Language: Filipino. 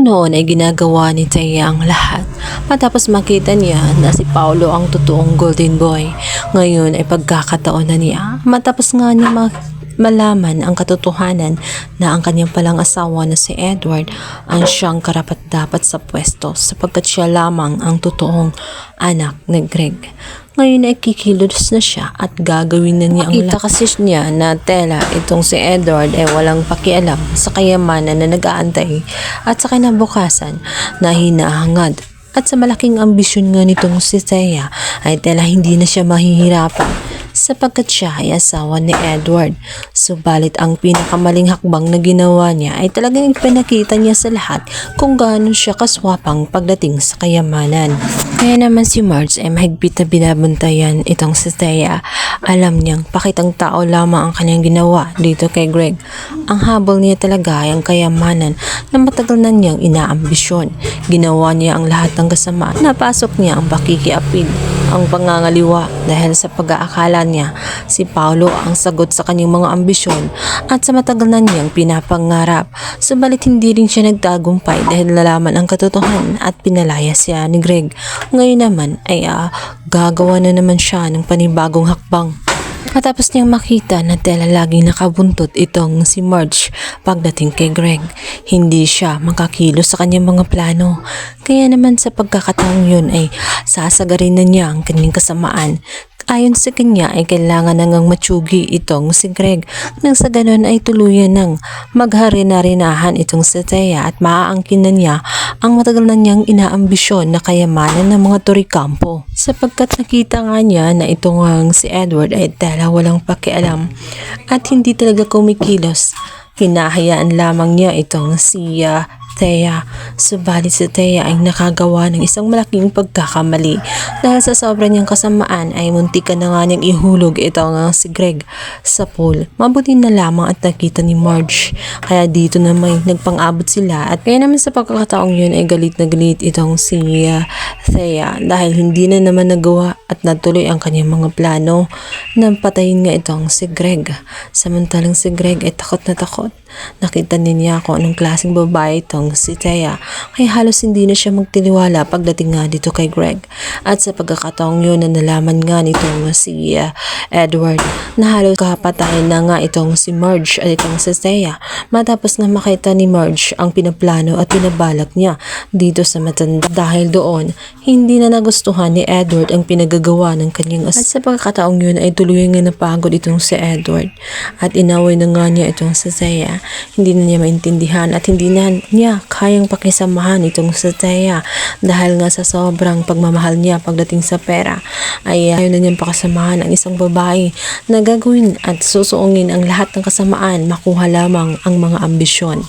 Noong noon ay ginagawa ni Thea ang lahat matapos makita niya na si Paolo ang totoong golden boy. Ngayon ay pagkakataon na niya matapos nga niya malaman ang katotohanan na ang kanyang palang asawa na si Edward ang siyang karapat-dapat sa pwesto sapagkat siya lamang ang totoong anak ni Greg. Ngayon ay kikilos na siya at gagawin na niya ang lahat. Kasi niya na tela itong si Edward ay walang pakialam sa kayamanan na nag-aantay at sa kinabukasan na hinahangad. At sa malaking ambisyon nga nitong si Thea ay tela hindi na siya mahihirapan sapagkat siya ay asawa ni Edward. Subalit ang pinakamaling hakbang na ginawa niya ay talagang ipinakita niya sa lahat kung gaano siya kaswapang pagdating sa kayamanan. Kaya naman si Marge ay mahigpit na binabantayan itong si Thea. Alam niyang pakitang tao lamang ang kanyang ginawa dito kay Greg. Ang habol niya talaga ay ang kayamanan na matagal na niyang inaambisyon. Ginawa niya ang lahat ng kasamaan. Napasok niya ang pakikiapid, ang pangangaliwa dahil sa pag-aakala niya si Paolo ang sagot sa kanyang mga ambisyon at sa matagal na niyang pinapangarap. Subalit hindi rin siya nagtagumpay dahil nalaman ang katotohanan at pinalaya siya ni Greg. Ngayon naman ay gagawa na naman siya ng panibagong hakbang. Matapos niyang makita na tela laging nakabuntot itong si Marge pagdating kay Greg, hindi siya makakilos sa kanyang mga plano. Kaya naman sa pagkakataong yun ay sasagarin na niya ang kanyang kasamaan. Ayon sa kanya ay kailangan nang matsugi itong si Greg nang sa ganon ay tuluyan ng magharina-rinahan itong si Thea at maaangkin na niya ang matagal na niyang inaambisyon na kayamanan ng mga Torikampo. Sapagkat nakita nga niya na itong si Edward ay tela walang pakialam at hindi talaga kumikilos. Hinahayaan lamang niya itong si Thea. Subalit si Thea ay nakagawa ng isang malaking pagkakamali dahil sa sobrang niyang kasamaan ay muntikan na nga niyang ihulog itong si Greg sa pool. Mabuti na lamang at nakita ni Marge kaya dito na may nagpang-abot sila at kaya naman sa pagkakataong yun ay galit na galit itong si Thea dahil hindi na naman nagawa at natuloy ang kanyang mga plano na patayin nga itong si Greg. Samantalang si Greg ay takot na takot. Nakita niya kung anong klaseng babae itong si Thea kaya halos hindi na siya magtiniwala pagdating nga dito kay Greg. At sa pagkakataong yun na nalaman nga nitong si Edward na halos kapatayin na nga itong si Marge at itong si Thea matapos nga makita ni Marge ang pinaplano at pinabalak niya dito sa matanda. Dahil doon hindi na nagustuhan ni Edward ang pinagagawa ng kanyang at sa pagkakataong yun ay tuluyan nga napagod itong si Edward at inaway na nga niya itong si Thea. Hindi na niya maintindihan at hindi na niya kayang pakisamahan itong si Thea dahil nga sa sobrang pagmamahal niya pagdating sa pera ay ayaw na niyang pakasamahan ang isang babae na gagawin at susuungin ang lahat ng kasamaan makuha lamang ang mga ambisyon.